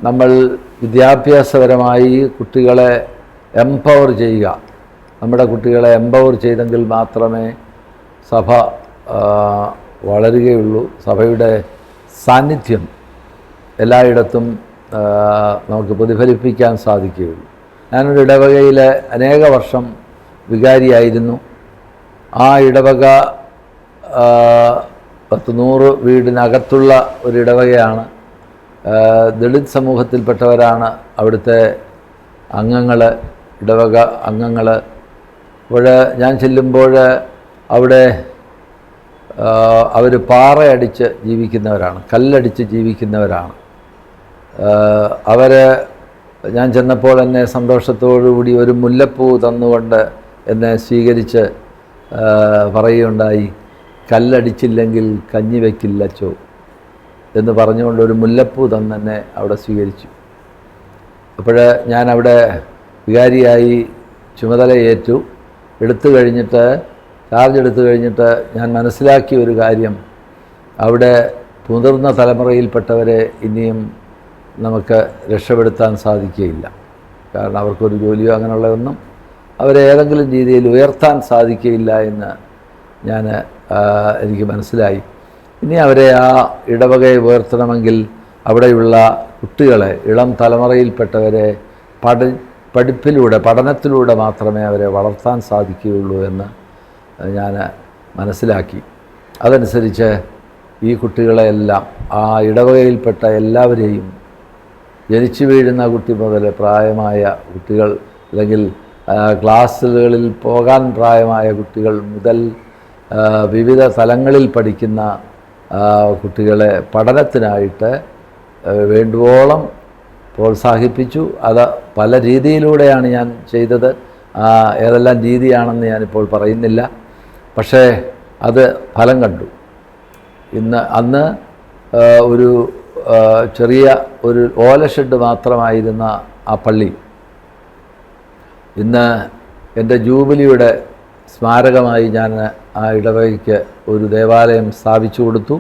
നമ്മൾ വിദ്യാഭ്യാസപരമായി കുട്ടികളെ എംപവർ ചെയ്യുക. നമ്മുടെ കുട്ടികളെ എംപവർ ചെയ്തെങ്കിൽ മാത്രമേ സഭ വളരുകയുള്ളൂ. സഭയുടെ സാന്നിധ്യം എല്ലായിടത്തും നമുക്ക് പ്രതിഫലിപ്പിക്കാൻ സാധിക്കുകയുള്ളൂ. ഞാനൊരു ഇടവകയിൽ അനേക വർഷം വികാരിയായിരുന്നു. ആ ഇടവക 100 വീടിനകത്തുള്ള ഒരു ഇടവകയാണ്. ദളിത് സമൂഹത്തിൽപ്പെട്ടവരാണ് അവിടുത്തെ അംഗങ്ങൾ, ഇടവക അംഗങ്ങൾ. അപ്പോൾ ഞാൻ ചെല്ലുമ്പോൾ അവിടെ അവർ പാറയടിച്ച് ജീവിക്കുന്നവരാണ്, കല്ലടിച്ച് ജീവിക്കുന്നവരാണ്. ഞാൻ ചെന്നപ്പോൾ എന്നെ സന്തോഷത്തോടുകൂടി ഒരു മുല്ലപ്പൂ തന്നുകൊണ്ട് എന്നെ സ്വീകരിച്ച് പറയുകയുണ്ടായി, കല്ലടിച്ചില്ലെങ്കിൽ കഞ്ഞി വയ്ക്കില്ലച്ചോ എന്ന് പറഞ്ഞുകൊണ്ട് ഒരു മുല്ലപ്പൂ തന്നെ അവിടെ സ്വീകരിച്ചു. അപ്പോൾ ഞാൻ അവിടെ വികാരിയായി ചുമതലയേറ്റു. ചാർജ് എടുത്തു കഴിഞ്ഞിട്ട് ഞാൻ മനസ്സിലാക്കിയ ഒരു കാര്യം, അവിടെ മുതിർന്ന തലമുറയിൽപ്പെട്ടവരെ ഇനിയും നമുക്ക് രക്ഷപ്പെടുത്താൻ സാധിക്കുകയില്ല. കാരണം അവർക്കൊരു ജോലിയോ അങ്ങനെയുള്ളതൊന്നും അവരെ ഏതെങ്കിലും രീതിയിൽ ഉയർത്താൻ സാധിക്കുകയില്ല എന്ന് എനിക്ക് മനസ്സിലായി. ഇനി അവരെ ആ ഇടവകയെ ഉയർത്തണമെങ്കിൽ അവിടെയുള്ള കുട്ടികളെ, ഇളം തലമുറയിൽപ്പെട്ടവരെ പഠനത്തിലൂടെ മാത്രമേ അവരെ വളർത്താൻ സാധിക്കുകയുള്ളൂ എന്ന് ഞാൻ മനസ്സിലാക്കി. അതനുസരിച്ച് ഈ കുട്ടികളെയെല്ലാം, ആ ഇടവകയിൽപ്പെട്ട എല്ലാവരെയും, ജനിച്ചു വീഴുന്ന കുട്ടി മുതൽ പ്രായമായ കുട്ടികൾ, അല്ലെങ്കിൽ ക്ലാസ്സുകളിൽ പോകാൻ പ്രായമായ കുട്ടികൾ മുതൽ വിവിധ തലങ്ങളിൽ പഠിക്കുന്ന കുട്ടികളെ പഠനത്തിനായിട്ട് വേണ്ടുവോളം പ്രോത്സാഹിപ്പിച്ചു. അത് പല രീതിയിലൂടെയാണ് ഞാൻ ചെയ്തത്. ഏതെല്ലാം രീതിയാണെന്ന് ഞാനിപ്പോൾ പറയുന്നില്ല. പക്ഷേ അത് ഫലം കണ്ടു. അന്ന് ഒരു ചെറിയ ഒരു ഓലഷെഡ് മാത്രമായിരുന്ന ആ പള്ളി ഇന്ന് എൻ്റെ ജൂബിലിയുടെ സ്മാരകമായി ഞാൻ ആ ഇടവകയ്ക്ക് ഒരു ദേവാലയം സ്ഥാപിച്ചു കൊടുത്തു.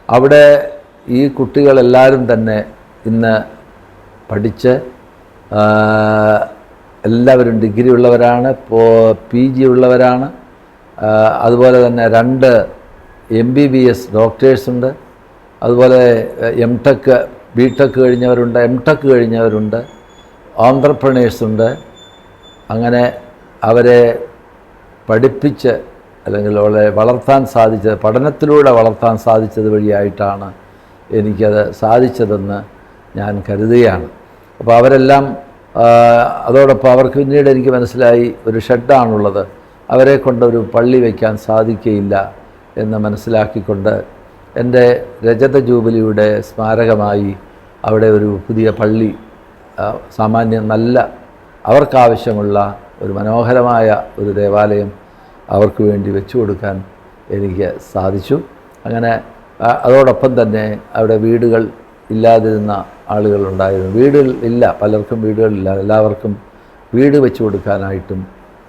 അവിടെ ഈ കുട്ടികളെല്ലാവരും തന്നെ ഇന്ന് പഠിച്ച് എല്ലാവരും ഡിഗ്രി ഉള്ളവരാണ്, PG ഉള്ളവരാണ്. അതുപോലെ തന്നെ 2 MBBS ഡോക്ടേഴ്സുണ്ട്. അതുപോലെ MTech, BTech കഴിഞ്ഞവരുണ്ട്, MTech കഴിഞ്ഞവരുണ്ട്, ഓൺട്രപ്രണേഴ്സുണ്ട്. അങ്ങനെ അവരെ പഠിപ്പിച്ച് അല്ലെങ്കിൽ വളർത്താൻ സാധിച്ചത്, പഠനത്തിലൂടെ വളർത്താൻ സാധിച്ചത് വഴിയായിട്ടാണ് എനിക്കത് സാധിച്ചതെന്ന് ഞാൻ കരുതുകയാണ്. അപ്പോൾ അവരെല്ലാം അതോടൊപ്പം അവർക്ക് പിന്നീട് എനിക്ക് മനസ്സിലായി, ഒരു ഷെഡാണുള്ളത്, അവരെ കൊണ്ടൊരു പള്ളി വയ്ക്കാൻ സാധിക്കുകയില്ല എന്ന് മനസ്സിലാക്കിക്കൊണ്ട് എൻ്റെ രജത ജൂബിലിയുടെ സ്മാരകമായി അവിടെ ഒരു പുതിയ പള്ളി, സാമാന്യം നല്ല അവർക്കാവശ്യമുള്ള ഒരു മനോഹരമായ ഒരു ദേവാലയം അവർക്ക് വേണ്ടി വെച്ചു കൊടുക്കാൻ എനിക്ക് സാധിച്ചു. അങ്ങനെ അതോടൊപ്പം തന്നെ അവിടെ വീടുകൾ ഇല്ലാതിരുന്ന ആളുകളുണ്ടായിരുന്നു. വീടുകൾ ഇല്ല, പലർക്കും വീടുകളില്ല. എല്ലാവർക്കും വീട് വെച്ചു കൊടുക്കാനായിട്ടും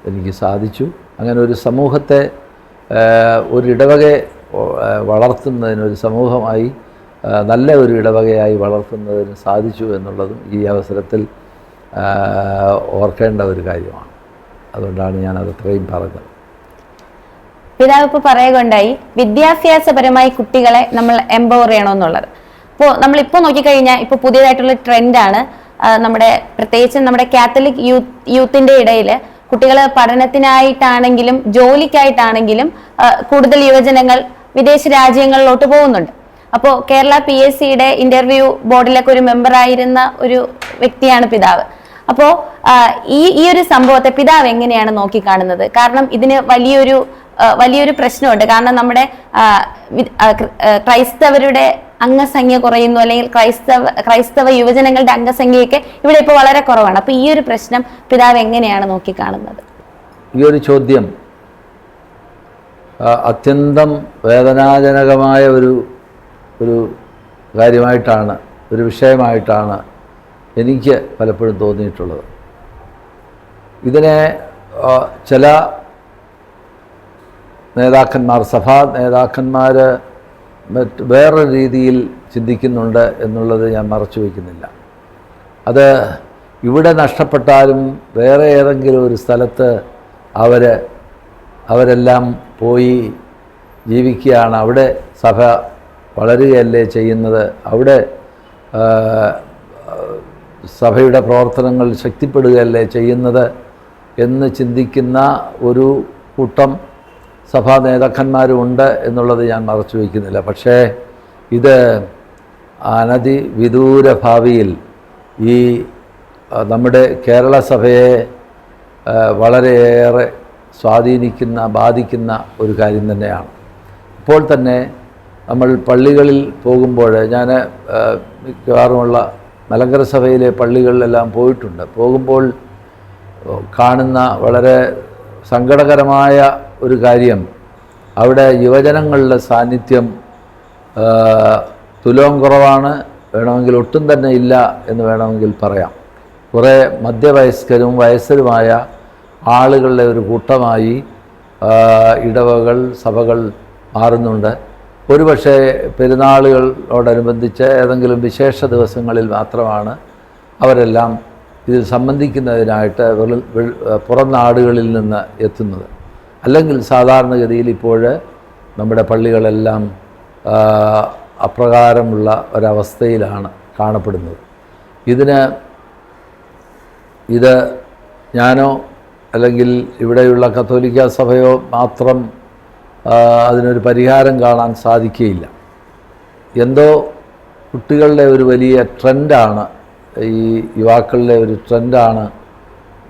എനിക്ക് സാധിച്ചു. അങ്ങനെ ഒരു സമൂഹത്തെ, ഒരു ഇടവകയെ വളർത്തുന്നതിന്, ഒരു സമൂഹമായി നല്ല ഒരു ഇടവകയായി വളർത്തുന്നതിന് സാധിച്ചു എന്നുള്ളതും ഈ അവസരത്തിൽ ഓർക്കേണ്ട ഒരു കാര്യമാണ്. അതുകൊണ്ടാണ് ഞാനത് അത്രയും പറഞ്ഞത്. പിതാവ് ഇപ്പോൾ പറയുകയുണ്ടായി, വിദ്യാഭ്യാസപരമായി കുട്ടികളെ നമ്മൾ എംപവർ ചെയ്യണമെന്നുള്ളത്. അപ്പോൾ നമ്മളിപ്പോൾ നോക്കിക്കഴിഞ്ഞാൽ ഇപ്പോൾ പുതിയതായിട്ടുള്ള ട്രെൻഡാണ് പ്രത്യേകിച്ച് നമ്മുടെ കാത്തലിക് യൂത്തിന്റെ ഇടയിൽ കുട്ടികൾ പഠനത്തിനായിട്ടാണെങ്കിലും ജോലിക്കായിട്ടാണെങ്കിലും കൂടുതൽ യുവജനങ്ങൾ വിദേശ രാജ്യങ്ങളിലോട്ട് പോകുന്നുണ്ട്. അപ്പോൾ കേരള PSCയുടെ ഇന്റർവ്യൂ ബോർഡിലൊക്കെ ഒരു മെമ്പറായിരുന്ന ഒരു വ്യക്തിയാണ് പിതാവ്. അപ്പോൾ ഈ ഒരു സംഭവത്തെ പിതാവ് എങ്ങനെയാണ് നോക്കിക്കാണുന്നത്? കാരണം ഇതിന് വലിയൊരു പ്രശ്നമുണ്ട്. കാരണം നമ്മുടെ ക്രൈസ്തവരുടെ അംഗസംഖ്യ കുറയുന്നു, അല്ലെങ്കിൽ ക്രൈസ്തവ യുവജനങ്ങളുടെ അംഗസംഖ്യയൊക്കെ ഇവിടെ ഇപ്പോൾ വളരെ കുറവാണ്. അപ്പോൾ ഈ ഒരു പ്രശ്നം പിതാവ് എങ്ങനെയാണ് നോക്കിക്കാണുന്നത്? ഈ ഒരു ചോദ്യം അത്യന്തം വേദനാജനകമായ ഒരു കാര്യമായിട്ടാണ്, ഒരു വിഷയമായിട്ടാണ് എനിക്ക് പലപ്പോഴും തോന്നിയിട്ടുള്ളത്. ഇതിനെ ചില നേതാക്കന്മാർ, സഭാ നേതാക്കന്മാർ വേറൊരു രീതിയിൽ ചിന്തിക്കുന്നുണ്ട് എന്നുള്ളത് ഞാൻ മറച്ചു വയ്ക്കുന്നില്ല. അത് ഇവിടെ നഷ്ടപ്പെട്ടാലും വേറെ ഏതെങ്കിലും ഒരു സ്ഥലത്ത് അവരെല്ലാം പോയി ജീവിക്കുകയാണ്. അവിടെ സഭ വളരുകയല്ലേ ചെയ്യുന്നത്, അവിടെ സഭയുടെ പ്രവർത്തനങ്ങൾ ശക്തിപ്പെടുകയല്ലേ ചെയ്യുന്നത് എന്ന് ചിന്തിക്കുന്ന ഒരു കൂട്ടം സഭാ നേതാക്കന്മാരുമുണ്ട് എന്നുള്ളത് ഞാൻ മറച്ചു വയ്ക്കുന്നില്ല. പക്ഷേ ഇത് വിദൂര ഭാവിയിൽ ഈ നമ്മുടെ കേരള സഭയെ വളരെയേറെ ബാധിക്കുന്ന ഒരു കാര്യം തന്നെയാണ്. ഇപ്പോൾ തന്നെ നമ്മൾ പള്ളികളിൽ പോകുമ്പോൾ, ഞാൻ മിക്കവാറുമുള്ള മലങ്കര സഭയിലെ പള്ളികളിലെല്ലാം പോയിട്ടുണ്ട്. പോകുമ്പോൾ കാണുന്ന വളരെ സങ്കടകരമായ ഒരു കാര്യം, അവിടെ യുവജനങ്ങളുടെ സാന്നിധ്യം തുലോം കുറവാണ്, വേണമെങ്കിൽ ഒട്ടും തന്നെ ഇല്ല എന്ന് വേണമെങ്കിൽ പറയാം. കുറേ മധ്യവയസ്കരും വയസ്സരുമായ ആളുകളുടെ ഒരു കൂട്ടമായി ഇടവകൾ സഭകൾ മാറുന്നുണ്ട്. ഒരുപക്ഷെ പെരുന്നാളുകളോടനുബന്ധിച്ച് ഏതെങ്കിലും വിശേഷ ദിവസങ്ങളിൽ മാത്രമാണ് അവരെല്ലാം ഇതിൽ സംബന്ധിക്കുന്നതിനായിട്ട് പുറം നാടുകളിൽ നിന്ന് എത്തുന്നത്. അല്ലെങ്കിൽ സാധാരണഗതിയിൽ ഇപ്പോൾ നമ്മുടെ പള്ളികളെല്ലാം അപ്രകാരമുള്ള ഒരവസ്ഥയിലാണ് കാണപ്പെടുന്നത്. ഇത് ഞാനോ അല്ലെങ്കിൽ ഇവിടെയുള്ള കത്തോലിക്ക സഭയോ മാത്രം അതിനൊരു പരിഹാരം കാണാൻ സാധിക്കുകയില്ല. എന്തോ കുട്ടികളുടെ ഒരു വലിയ ട്രെൻഡാണ്, ഈ യുവാക്കളുടെ ഒരു ട്രെൻഡാണ്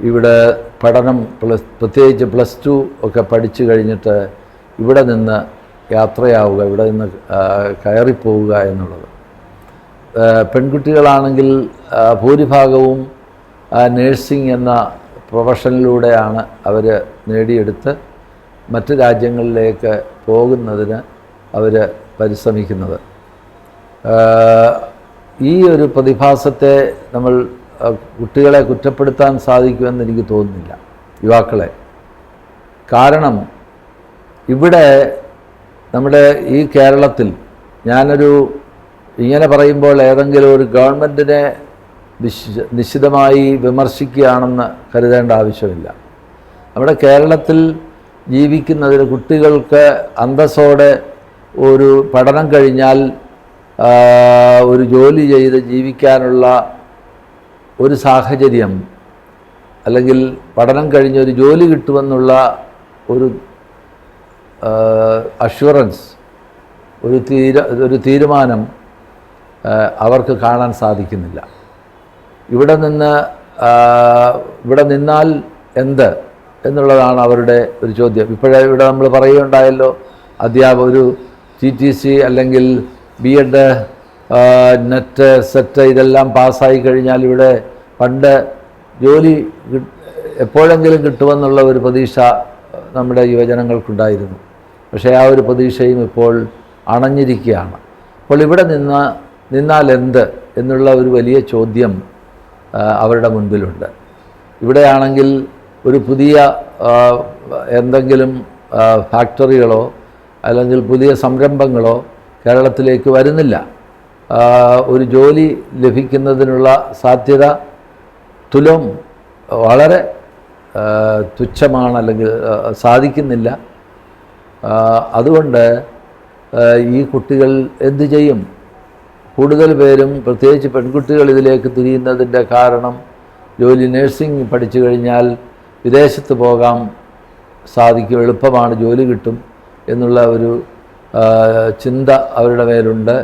ഇവിടെ പഠനം, പ്രത്യേകിച്ച് +2 ഒക്കെ പഠിച്ചു കഴിഞ്ഞിട്ട് ഇവിടെ നിന്ന് യാത്രയാവുക, ഇവിടെ നിന്ന് കയറിപ്പോവുക എന്നുള്ളത്. പെൺകുട്ടികളാണെങ്കിൽ ഭൂരിഭാഗവും നേഴ്സിംഗ് എന്ന പ്രൊഫഷനിലൂടെയാണ് അവർ നേടിയെടുത്ത് മറ്റ് രാജ്യങ്ങളിലേക്ക് പോകുന്നതിന് അവർ പരിശ്രമിക്കുന്നത്. ഈ ഒരു പ്രതിഭാസത്തെ നമ്മൾ കുട്ടികളെ കുറ്റപ്പെടുത്താൻ സാധിക്കുമെന്ന് എനിക്ക് തോന്നുന്നില്ല, യുവാക്കളെ. കാരണം ഇവിടെ നമ്മുടെ ഈ കേരളത്തിൽ ഇങ്ങനെ പറയുമ്പോൾ ഏതെങ്കിലും ഒരു ഗവൺമെൻറ്റിനെ നിശ്ചിതമായി വിമർശിക്കുകയാണെന്ന് കരുതേണ്ട ആവശ്യമില്ല. നമ്മുടെ കേരളത്തിൽ ജീവിക്കുന്നതിന് കുട്ടികൾക്ക് അന്തസ്സോടെ ഒരു പഠനം കഴിഞ്ഞാൽ ഒരു ജോലി ചെയ്ത് ജീവിക്കാനുള്ള ഒരു സാഹചര്യം, അല്ലെങ്കിൽ പഠനം കഴിഞ്ഞ് ഒരു ജോലി കിട്ടുമെന്നുള്ള ഒരു അഷ്വറൻസ്, ഒരു തീരുമാനം അവർക്ക് കാണാൻ സാധിക്കുന്നില്ല. ഇവിടെ നിന്നാൽ എന്ത് എന്നുള്ളതാണ് അവരുടെ ഒരു ചോദ്യം. ഇവിടെ നമ്മൾ പറയുകയുണ്ടായല്ലോ, ഒരു TTC അല്ലെങ്കിൽ B.Ed, നെറ്റ്, സെറ്റ് ഇതെല്ലാം പാസ്സായി കഴിഞ്ഞാൽ ഇവിടെ പണ്ട് ജോലി എപ്പോഴെങ്കിലും കിട്ടുമെന്നുള്ള ഒരു പ്രതീക്ഷ നമ്മുടെ യുവജനങ്ങൾക്കുണ്ടായിരുന്നു. പക്ഷേ ആ ഒരു പ്രതീക്ഷയും ഇപ്പോൾ അണഞ്ഞിരിക്കുകയാണ്. അപ്പോൾ ഇവിടെ നിന്നാൽ എന്ത് എന്നുള്ള ഒരു വലിയ ചോദ്യം അവരുടെ മുൻപിലുണ്ട്. ഇവിടെയാണെങ്കിൽ ഒരു പുതിയ എന്തെങ്കിലും ഫാക്ടറികളോ അല്ലെങ്കിൽ പുതിയ സംരംഭങ്ങളോ കേരളത്തിലേക്ക് വരുന്നില്ല. ഒരു ജോലി ലഭിക്കുന്നതിനുള്ള സാധ്യത വളരെ തുച്ഛമാണ്, അല്ലെങ്കിൽ സാധിക്കുന്നില്ല. അതുകൊണ്ട് ഈ കുട്ടികൾ എന്തു ചെയ്യും? കൂടുതൽ പേരും, പ്രത്യേകിച്ച് പെൺകുട്ടികൾ ഇതിലേക്ക് തിരിയുന്നതിൻ്റെ കാരണം നേഴ്സിംഗ് പഠിച്ചു കഴിഞ്ഞാൽ വിദേശത്ത് പോകാൻ സാധിക്കും, എളുപ്പമാണ്, ജോലി കിട്ടും എന്നുള്ള ഒരു ചിന്ത അവരുടെ മേലുണ്ട്.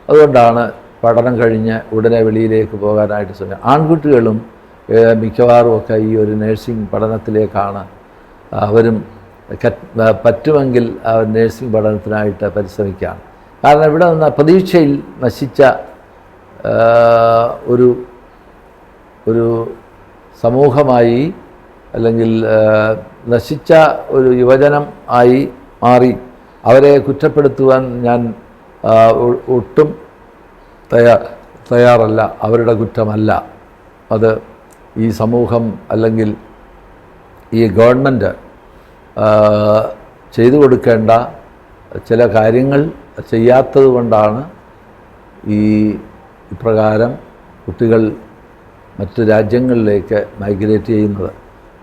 അതുകൊണ്ടാണ് പഠനം കഴിഞ്ഞ് ഉടനെ വെളിയിലേക്ക് പോകാനായിട്ട് ശ്രമിക്കുക. ആൺകുട്ടികളും മിക്കവാറുമൊക്കെ ഈ ഒരു നേഴ്സിംഗ് പഠനത്തിലേക്കാണ് അവരും പറ്റുമെങ്കിൽ നേഴ്സിംഗ് പഠനത്തിനായിട്ട് പരിശ്രമിക്കുകയാണ്. കാരണം ഇവിടെ നിന്ന് പ്രതീക്ഷയിൽ നശിച്ച ഒരു സമൂഹമായി, അല്ലെങ്കിൽ നശിച്ച ഒരു യുവജനം ആയി മാറി. അവരെ കുറ്റപ്പെടുത്തുവാൻ ഞാൻ ഒട്ടും തയ്യാറല്ല. അവരുടെ കുറ്റമല്ല അത്. ഈ സമൂഹം അല്ലെങ്കിൽ ഈ ഗവൺമെൻറ് ചെയ്തു കൊടുക്കേണ്ട ചില കാര്യങ്ങൾ ചെയ്യാത്തത് കൊണ്ടാണ് ഇപ്രകാരം കുട്ടികൾ മറ്റ് രാജ്യങ്ങളിലേക്ക് മൈഗ്രേറ്റ് ചെയ്യുന്നത്.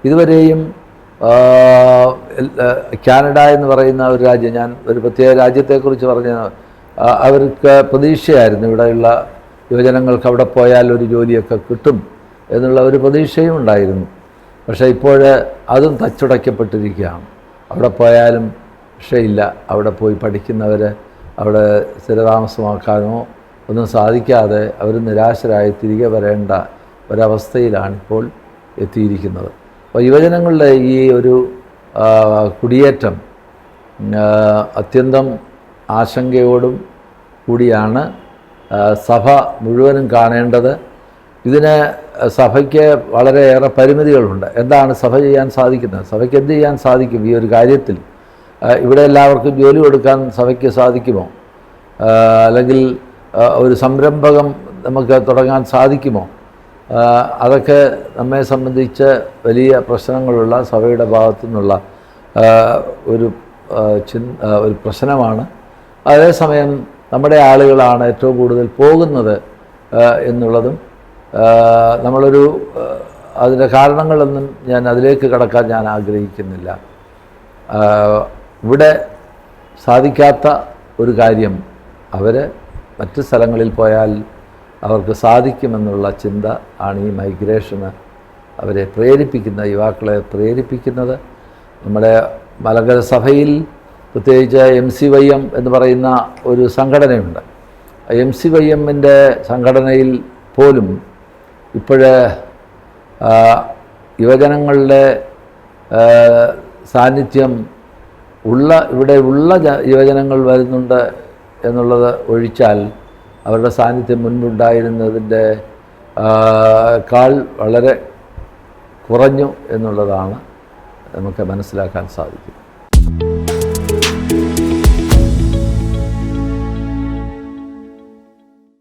ഇതുവരെയും കാനഡ എന്ന് പറയുന്ന ഒരു രാജ്യം, ഞാൻ ഒരു പ്രത്യേക രാജ്യത്തെക്കുറിച്ച് പറഞ്ഞ, അവർക്ക് പ്രതീക്ഷയായിരുന്നു ഇവിടെയുള്ള യുവജനങ്ങൾക്ക് അവിടെ പോയാൽ ഒരു ജോലിയൊക്കെ കിട്ടും എന്നുള്ള ഒരു പ്രതീക്ഷയും ഉണ്ടായിരുന്നു. പക്ഷേ ഇപ്പോൾ അതും തച്ചുടയ്ക്കപ്പെട്ടിരിക്കുകയാണ്. അവിടെ പോയാലും രക്ഷയില്ല. അവിടെ പോയി പഠിക്കുന്നവർ അവിടെ സ്ഥിരതാമസമാക്കാനോ ഒന്നും സാധിക്കാതെ അവർ നിരാശരായി തിരികെ വരേണ്ട ഒരവസ്ഥയിലാണിപ്പോൾ എത്തിയിരിക്കുന്നത്. അപ്പോൾ യുവജനങ്ങളുടെ ഈ ഒരു കുടിയേറ്റം അത്യന്തം ആശങ്കയോടും കൂടിയാണ് സഭ മുഴുവനും കാണേണ്ടത്. ഇതിന് സഭയ്ക്ക് വളരെയേറെ പരിമിതികളുണ്ട്. എന്താണ് സഭ ചെയ്യാൻ സാധിക്കുന്നത്? സഭയ്ക്ക് എന്ത് ചെയ്യാൻ സാധിക്കും ഈ ഒരു കാര്യത്തിൽ? ഇവിടെ എല്ലാവർക്കും ജോലി കൊടുക്കാൻ സഭയ്ക്ക് സാധിക്കുമോ? അല്ലെങ്കിൽ ഒരു സംരംഭകം നമുക്ക് തുടങ്ങാൻ സാധിക്കുമോ? അതൊക്കെ നമ്മെ സംബന്ധിച്ച് വലിയ പ്രശ്നങ്ങളുള്ള സഭയുടെ ഭാഗത്തു നിന്നുള്ള ഒരു പ്രശ്നമാണ്. അതേസമയം നമ്മുടെ ആളുകളാണ് ഏറ്റവും കൂടുതൽ പോകുന്നത് എന്നുള്ളതും അതിൻ്റെ കാരണങ്ങളൊന്നും ഞാൻ അതിലേക്ക് കടക്കാൻ ഞാൻ ആഗ്രഹിക്കുന്നില്ല. ഇവിടെ സാധിക്കാത്ത ഒരു കാര്യം അവർ മറ്റ് സ്ഥലങ്ങളിൽ പോയാൽ അവർക്ക് സാധിക്കുമെന്നുള്ള ചിന്ത ആണ് ഈ മൈഗ്രേഷന് അവരെ പ്രേരിപ്പിക്കുന്ന, യുവാക്കളെ പ്രേരിപ്പിക്കുന്നത്. നമ്മുടെ മലങ്കര സഭയിൽ പ്രത്യേകിച്ച് MCYM എന്ന് പറയുന്ന ഒരു സംഘടനയുണ്ട്. MCYM-ൻ്റെ സംഘടനയിൽ പോലും യുവജനങ്ങളുടെ സാന്നിധ്യം ഇവിടെ ഉള്ള യുവജനങ്ങൾ വരുന്നുണ്ട് എന്നുള്ളത് ഒഴിച്ചാൽ അവരുടെ സാന്നിധ്യം മുൻപുണ്ടായിരുന്നതിൻ്റെ കാൾ വളരെ കുറഞ്ഞു എന്നുള്ളതാണ് നമുക്ക് മനസ്സിലാക്കാൻ സാധിക്കും.